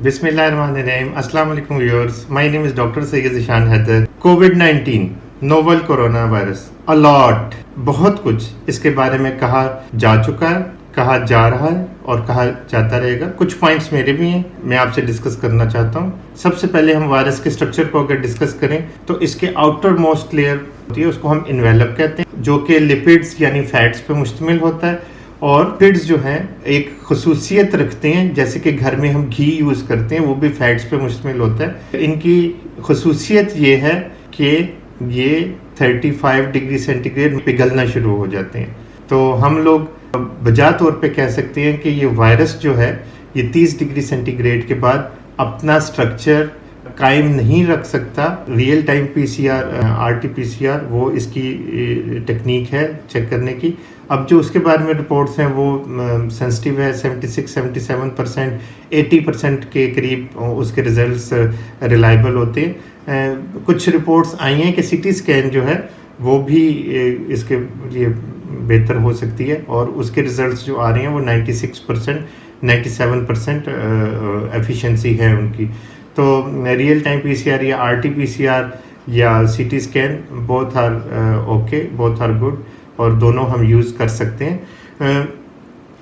Bismillahirrahmanirrahim. Assalamu alaikum viewers. My name is Dr. Sayyid Zishan Haider. COVID-19 novel corona virus a lot बहुत कुछ इसके बारे में कहा जा चुका है, कहा जा रहा है और कहा जाता रहेगा। कुछ पॉइंट्स मेरे भी हैं, मैं आपसे डिस्कस करना चाहता हूं। सबसे पहले हम वायरस के स्ट्रक्चर को अगर डिस्कस करें तो इसके आउटर मोस्ट लेयर होती है, उसको हम इन्वेलप कहते हैं, जो कि लिपिड्स यानी फैट्स पे मुश्तमिल होता है। और लिपिड्स जो हैं एक खसूसियत रखते हैं, जैसे कि घर में हम घी यूज़ करते हैं वो भी फैट्स पे मुश्तमिल होता है। इनकी खसूसियत ये है कि ये 35 डिग्री सेंटीग्रेड पिघलना शुरू हो जाते हैं। तो हम लोग बजा तौर पे कह सकते हैं कि ये वायरस जो है ये 30 डिग्री सेंटीग्रेड के बाद अपना स्ट्रक्चर कायम नहीं रख सकता। रियल टाइम पीसीआर आरटीपीसीआर वो इसकी टेक्निक है चेक करने की। अब जो उसके बारे में रिपोर्ट्स हैं वो सेंसिटिव है, 76-77%, 80% के करीब उसके रिजल्ट्स रिलायबल होते हैं। कुछ रिपोर्ट्स आई हैं कि सीटी स्कैन जो है वो भी इसके लिए बेहतर हो सकती है और उसके रिजल्ट्स जो आ रहे हैं वो 96%, 97% एफिशिएंसी है उनकी। तो रियल टाइम पीसीआर या आरटीपीसीआर या CT scan both are okay, both are good और दोनों हम यूज़ कर सकते हैं।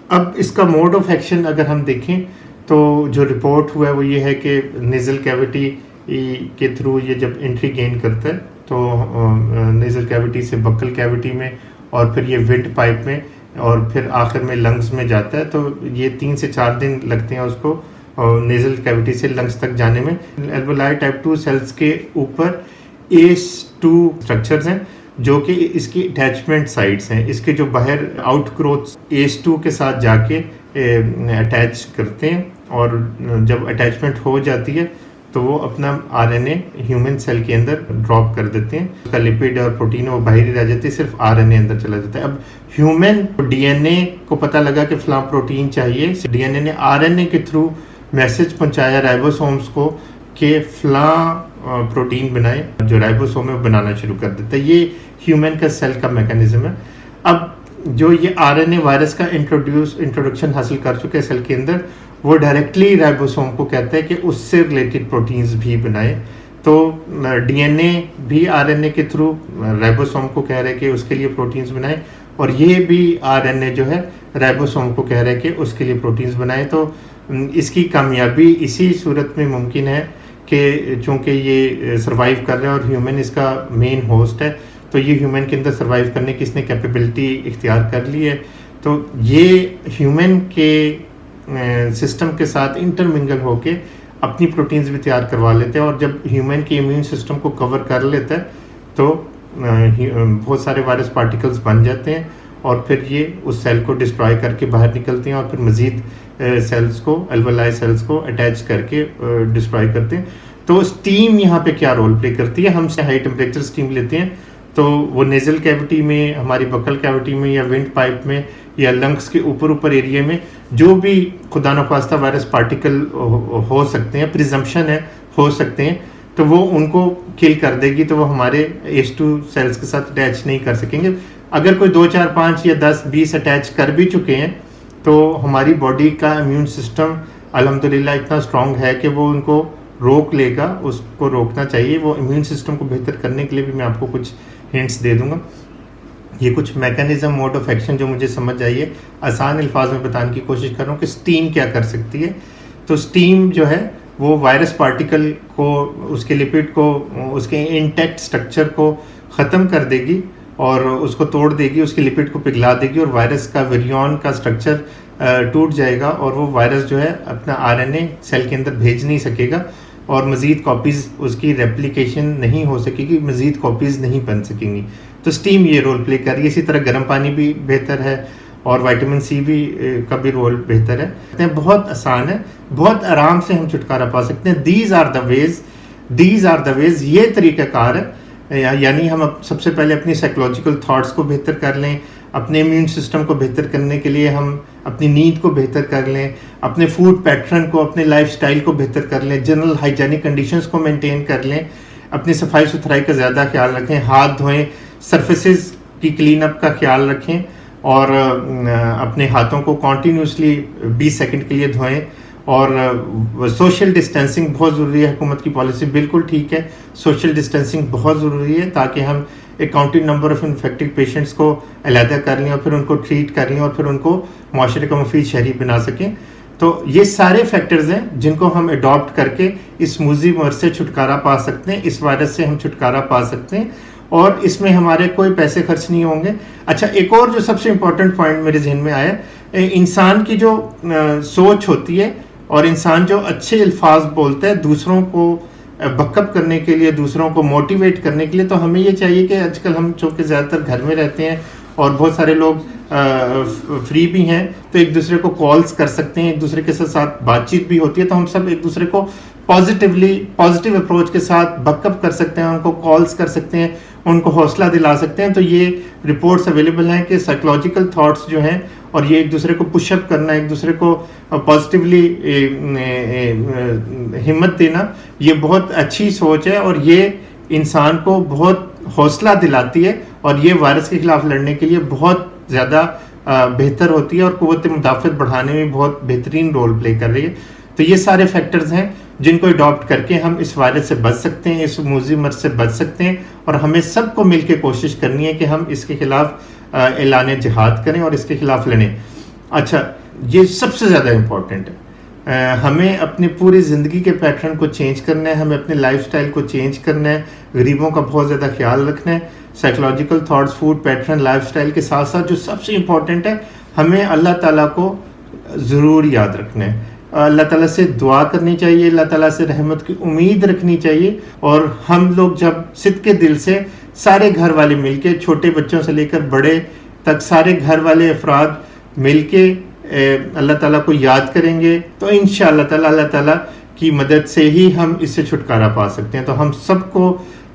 अब इसका मोड ऑफ एक्शन अगर हम देखें तो जो रिपोर्ट हुआ है वो ये है कि नेज़ल कैविटी के थ्रू ये जब एंट्री गेन करता है तो नेज़ल कैविटी से बक्कल कैविटी में और फिर ये विंड पाइप में और फिर आखिर में लंग्स में जाता है। तो ये 3 से 4 दिन लगते हैं उसको नेज़ल कैविटी से लंग्स तक जाने में। एल्वेओलाई टाइप 2 सेल्स के ऊपर ACE2 स्ट्रक्चर्स हैं जो कि इसकी अटैचमेंट साइट्स हैं। इसके जो बाहर आउट ग्रोथ ACE2 के साथ जाके अटैच करते हैं और जब अटैचमेंट हो जाती है तो वो अपना RNA ह्यूमन सेल के अंदर ड्रॉप कर देते हैं। उसका लिपिड और प्रोटीन वो बाहर ही रह जाती है, सिर्फ RNA अंदर चला जाता है। अब ह्यूमन DNA को पता लगा कि फलां प्रोटीन चाहिए, DNA ने RNA के थ्रू मैसेज पहुंचाया राइबोसोम्स को कि फलां प्रोटीन बनाए, जो राइबोसोम में बनाना शुरू कर देता है। ये ह्यूमन का सेल का मैकेनिज्म है। अब जो ये RNA वायरस का इंट्रोडक्शन हासिल कर चुके हैं सेल के अंदर, वो डायरेक्टली राइबोसोम को कहता है कि उससे रिलेटेड प्रोटीन्स भी बनाए। तो DNA भी RNA के थ्रू राइबोसोम को कह रहे हैं कि उसके लिए प्रोटीन्स बनाए और ये भी RNA जो है राइबोसोम को कह रहे हैं कि उसके लिए प्रोटीन्स बनाए। तो इसकी कामयाबी इसी सूरत में मुमकिन है कि चूँकि ये सर्वाइव कर रहा है और ह्यूमन इसका मेन होस्ट है, तो ये ह्यूमन के अंदर सर्वाइव करने की इसने कैपेबिलिटी इख्तियार कर ली है। तो ये ह्यूमन के सिस्टम के साथ इंटरमिंगल होके अपनी प्रोटीन्स भी तैयार करवा लेते हैं और जब ह्यूमन के इम्यून सिस्टम को कवर कर लेता है तो बहुत सारे वायरस पार्टिकल्स बन जाते हैं और फिर ये उस सेल को डिस्ट्रॉय करके बाहर निकलते हैं और फिर मज़ीद सेल्स को, एल्वेओलाई सेल्स को अटैच करके डिस्ट्रॉय करते हैं। तो स्टीम यहाँ पे क्या रोल प्ले करती है? हम हाई टेम्परेचर स्टीम लेते हैं तो वो नेज़ल कैविटी में, हमारी बक्कल कैविटी में या विंड पाइप में या लंग्स के ऊपर एरिया में जो भी खुदा न ख्वास्ता वायरस पार्टिकल हो सकते हैं, प्रिजम्पशन है हो सकते हैं, तो वो उनको किल कर देगी। तो वो हमारे ACE2 सेल्स के साथ अटैच नहीं कर सकेंगे। अगर कोई 2, 4, 5 या 10, 20 अटैच कर भी चुके हैं तो हमारी बॉडी का इम्यून सिस्टम अल्हम्दुलिल्लाह इतना स्ट्रांग है कि वो उनको रोक लेगा। उसको रोकना चाहिए। वो इम्यून सिस्टम को बेहतर करने के लिए भी मैं आपको कुछ हिंट्स दे दूंगा। ये कुछ मैकेनिज्म, मोड ऑफ एक्शन जो मुझे समझ आई है, आसान अल्फाज में बताने की कोशिश कर रहा हूँ कि स्टीम क्या कर सकती है। तो स्टीम जो है वो वायरस पार्टिकल को, उसके लिपिड को, उसके इंटैक्ट स्ट्रक्चर को ख़त्म कर देगी और उसको तोड़ देगी, उसके लिपिड को पिघला देगी और वायरस का विरियन का स्ट्रक्चर टूट जाएगा और वो वायरस जो है अपना RNA सेल के अंदर भेज नहीं सकेगा और मज़ीद कॉपीज़ उसकी रेप्लिकेशन नहीं हो सकेगी, मज़ीद कॉपीज़ नहीं बन सकेंगी। तो स्टीम ये रोल प्ले कर रही है। इसी तरह गर्म पानी भी बेहतर है और विटामिन C भी का भी रोल बेहतर है। बहुत आसान है, बहुत आराम से हम छुटकारा पा सकते हैं। दीज आर द वेज, ये तरीक़ाकार है। यानी हम सबसे पहले अपनी साइकोलॉजिकल थॉट्स को बेहतर कर लें, अपने इम्यून सिस्टम को बेहतर करने के लिए हम अपनी नींद को बेहतर कर लें, अपने फूड पैटर्न को, अपने लाइफस्टाइल को बेहतर कर लें, जनरल हाइजीनिक कंडीशंस को मेंटेन कर लें, अपनी सफाई सुथराई का ज़्यादा ख्याल रखें, हाथ धोएं, सरफेसेस की क्लीन अप का ख्याल रखें और अपने हाथों को कॉन्टीन्यूसली 20 सेकंड के लिए धोएं और सोशल डिस्टेंसिंग बहुत ज़रूरी है। हुकूमत की पॉलिसी बिल्कुल ठीक है, सोशल डिस्टेंसिंग बहुत ज़रूरी है ताकि हम एक counted number of infected patients को अलहदा कर लें और फिर उनको ट्रीट कर लें और फिर उनको माशरे का मुफीद शहरी बना सकें। तो ये सारे फैक्टर्स हैं जिनको हम अडॉप्ट करके इस मूजी मर्ज से छुटकारा पा सकते हैं, इस वायरस से हम छुटकारा पा सकते हैं और इसमें हमारे कोई पैसे खर्च नहीं होंगे। अच्छा, एक और जो सबसे इम्पोर्टेंट पॉइंट मेरे जहन में आया, इंसान की जो सोच होती है और इंसान जो अच्छे अल्फाज बोलता है दूसरों को बकअप करने के लिए, दूसरों को मोटिवेट करने के लिए, तो हमें ये चाहिए कि आजकल हम चूँकि ज़्यादातर घर में रहते हैं और बहुत सारे लोग फ्री भी हैं, तो एक दूसरे को कॉल्स कर सकते हैं, एक दूसरे के साथ बातचीत भी होती है, तो हम सब एक दूसरे को पॉजिटिव अप्रोच के साथ बकअप कर सकते हैं, उनको कॉल्स कर सकते हैं, उनको हौसला दिला सकते हैं। तो ये रिपोर्ट्स अवेलेबल हैं कि साइकोलॉजिकल थॉट्स जो हैं और ये एक दूसरे को पुशअप करना, एक दूसरे को पॉजिटिवली हिम्मत देना, ये बहुत अच्छी सोच है और ये इंसान को बहुत हौसला दिलाती है और ये वायरस के खिलाफ लड़ने के लिए बहुत ज़्यादा बेहतर होती है और क़ुव्वत मुदाफ़त बढ़ाने में बहुत बेहतरीन रोल प्ले कर रही है। तो ये सारे फैक्टर्स हैं जिनको अडॉप्ट करके हम इस वायरस से बच सकते हैं, इस मूजी मर्ज से बच सकते हैं और हमें सबको मिल के कोशिश करनी है कि हम इसके खिलाफ ऐलान जिहाद करें और इसके खिलाफ लड़ें। अच्छा, ये सबसे ज़्यादा इम्पोर्टेंट है, हमें अपनी पूरी ज़िंदगी के पैटर्न को चेंज करना है, हमें अपने लाइफस्टाइल को चेंज करना है, गरीबों का बहुत ज़्यादा ख्याल रखना है। Psychological thoughts, food pattern, lifestyle के साथ साथ जो सबसे इम्पोर्टेंट है, हमें अल्लाह ताला को ज़रूर याद रखना है, अल्लाह ताला से दुआ करनी चाहिए, अल्लाह ताला से रहमत की उम्मीद रखनी चाहिए और हम लोग जब सिद्के दिल से सारे घर वाले मिलके, छोटे बच्चों से लेकर बड़े तक सारे घर वाले अफराद मिलके अल्लाह ताला को याद करेंगे तो इंशाअल्लाह ताला अल्लाह ताला की मदद से ही हम इससे छुटकारा पा सकते हैं। तो हम सबको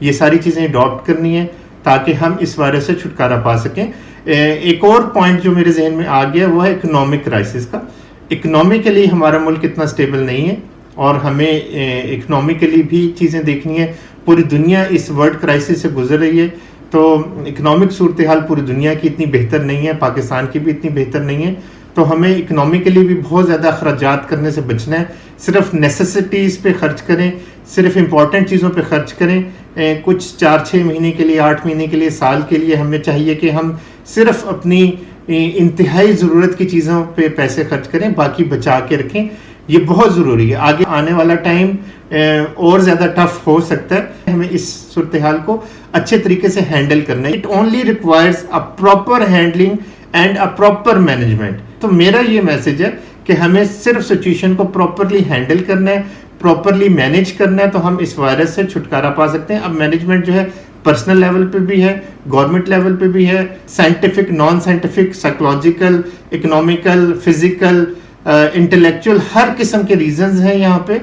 ये सारी चीज़ें अडॉप्ट करनी है ताकि हम इस वायरस से छुटकारा पा सकें। एक और पॉइंट जो मेरे जहन में आ गया वो है इकोनॉमिक क्राइसिस का। इकोनॉमिकली हमारा मुल्क इतना स्टेबल नहीं है और हमें इकोनॉमिकली भी चीज़ें देखनी है। पूरी दुनिया इस वर्ल्ड क्राइसिस से गुजर रही है, तो इकोनॉमिक सूरत हाल पूरी दुनिया की इतनी बेहतर नहीं है, पाकिस्तान की भी इतनी बेहतर नहीं है। तो हमें इकोनॉमिकली भी बहुत ज़्यादा अखराजात करने से बचना है। सिर्फ नेसेसिटीज़ पे खर्च करें, सिर्फ इम्पॉर्टेंट चीज़ों पे खर्च करें। कुछ 4-6 महीने के लिए, 8 महीने के लिए, साल के लिए हमें चाहिए कि हम सिर्फ अपनी इंतहाई ज़रूरत की चीज़ों पे पैसे खर्च करें, बाकी बचा के रखें। ये बहुत ज़रूरी है, आगे आने वाला टाइम और ज़्यादा टफ हो सकता है। हमें इस सूरत हाल को अच्छे तरीके से हैंडल करना है। It only requires a proper handling and a proper management. तो मेरा ये मैसेज है कि हमें सिर्फ सिचुएशन को प्रॉपरली हैंडल करना है, प्रॉपरली मैनेज करना है, तो हम इस वायरस से छुटकारा पा सकते हैं। अब मैनेजमेंट जो है पर्सनल लेवल पे भी है, गवर्नमेंट लेवल पे भी है, scientific, non scientific, psychological, economical, physical, intellectual, हर किस्म के रीजंस हैं यहाँ पे।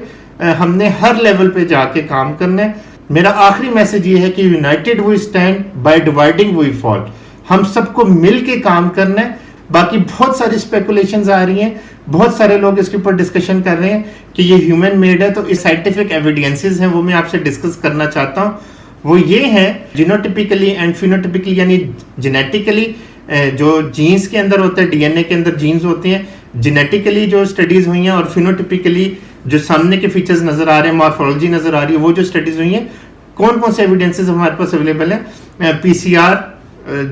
हमने हर लेवल पे जाके काम करना है। मेरा आखिरी मैसेज ये है कि united we stand, by dividing we fall. हम सबको मिल के काम करना है। बाकी बहुत सारी स्पेकुलेशंस आ रही हैं, बहुत सारे लोग इसके ऊपर डिस्कशन कर रहे हैं कि ये ह्यूमन मेड है, तो इस साइंटिफिक एविडेंसेस हैं वो मैं आपसे डिस्कस करना चाहता हूँ। वो ये हैं जीनोटिपिकली एंड फिनोटिपिकली, यानी जेनेटिकली जो जीन्स के अंदर होता है, डीएनए के अंदर जीन्स होते हैं, जेनेटिकली जो स्टडीज हुई हैं और फिनोटिपिकली जो सामने के फीचर्स नजर आ रहे हैं, मॉर्फोलॉजी नजर आ रही है, वो जो स्टडीज हुई हैं, कौन कौन से एविडेंसेस हमारे पास अवेलेबल है। पीसीआर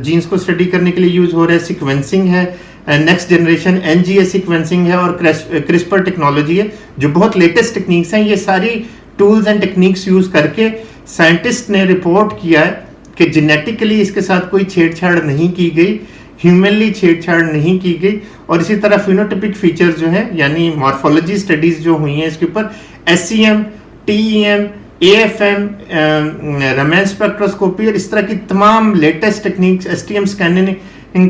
जीन्स को स्टडी करने के लिए यूज हो रहा है, सिक्वेंसिंग है, नेक्स्ट जनरेशन एनजीएस सिक्वेंसिंग है और क्रिस्पर टेक्नोलॉजी है, जो बहुत लेटेस्ट टेक्निक्स हैं। ये सारी टूल्स एंड टेक्निक्स यूज करके साइंटिस्ट ने रिपोर्ट किया है कि जेनेटिकली इसके साथ कोई छेड़छाड़ नहीं की गई, ह्यूमनली छेड़छाड़ नहीं की गई। और इसी तरह फिनोटिपिक फीचर्स जो हैं, यानी मॉर्फोलॉजी स्टडीज जो हुई हैं इसके ऊपर, SCM, TEM, AFM, Raman spectroscopy और इस तरह की तमाम latest techniques, STM scanning,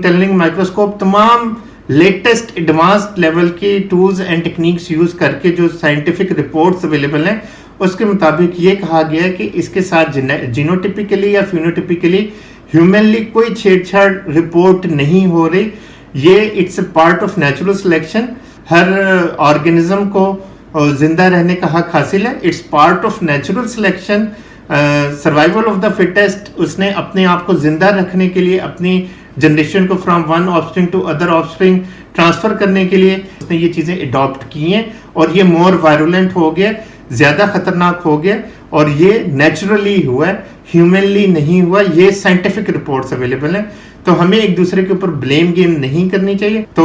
tunneling microscope, तमाम लेटेस्ट एडवांस्ड लेवल की टूल्स एंड टेक्निक्स यूज करके जो साइंटिफिक रिपोर्ट्स अवेलेबल हैं, उसके मुताबिक ये कहा गया है कि इसके साथ जीनोटिपिकली या फिनोटिपिकली ह्यूमनली कोई छेड़छाड़ रिपोर्ट नहीं हो रही। ये it's a part of natural selection. Her organism को जिंदा रहने का हक हासिल है। It's part of natural selection, survival of the fittest. उसने अपने आप को जिंदा रखने के लिए अपनी जनरेशन को from one offspring to other offspring transfer करने के लिए उसने ये चीजें अडॉप्ट की हैं और ये मोर वायरुलेंट हो गया, ज्यादा खतरनाक हो गया और ये नेचुरली हुआ है, ह्यूमनली नहीं हुआ। ये साइंटिफिक रिपोर्ट्स अवेलेबल हैं। तो हमें एक दूसरे के ऊपर ब्लेम गेम नहीं करनी चाहिए। तो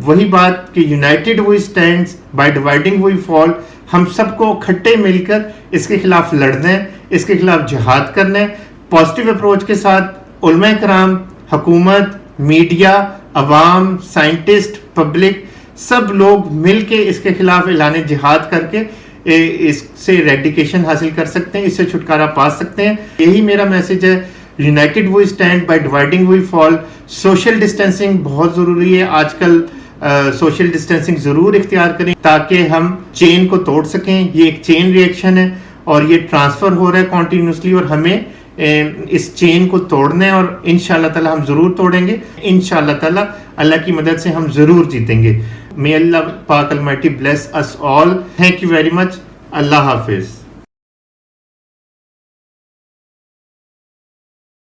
वही बात कि united we stands, by dividing we fall. हम सबको इकट्ठे मिलकर इसके खिलाफ लड़ना है, इसके खिलाफ जिहाद करना है पॉजिटिव अप्रोच के साथ। उलमा कराम, हुकूमत, मीडिया, अवाम, साइंटिस्ट, पब्लिक, सब लोग मिलके इसके खिलाफ ऐलान जिहाद करके इससे रेडिकेशन हासिल कर सकते हैं, इससे छुटकारा पा सकते हैं। यही मेरा मैसेज है। United we stand, by dividing we fall. Social distancing बहुत जरूरी है आजकल। सोशल डिस्टेंसिंग जरूर इख्तियार करें ताकि हम चेन को तोड़ सकें। ये एक चेन रिएक्शन है और ये ट्रांसफर हो रहा है कॉन्टिन्यूसली और हमें इस चेन को तोड़ना है और इंशाअल्लाह ताला हम जरूर तोड़ेंगे। इंशाअल्लाह ताला अल्लाह की मदद से हम जरूर जीतेंगे। May Allah Pak Almighty bless us all. Thank you very much. Allah Hafiz.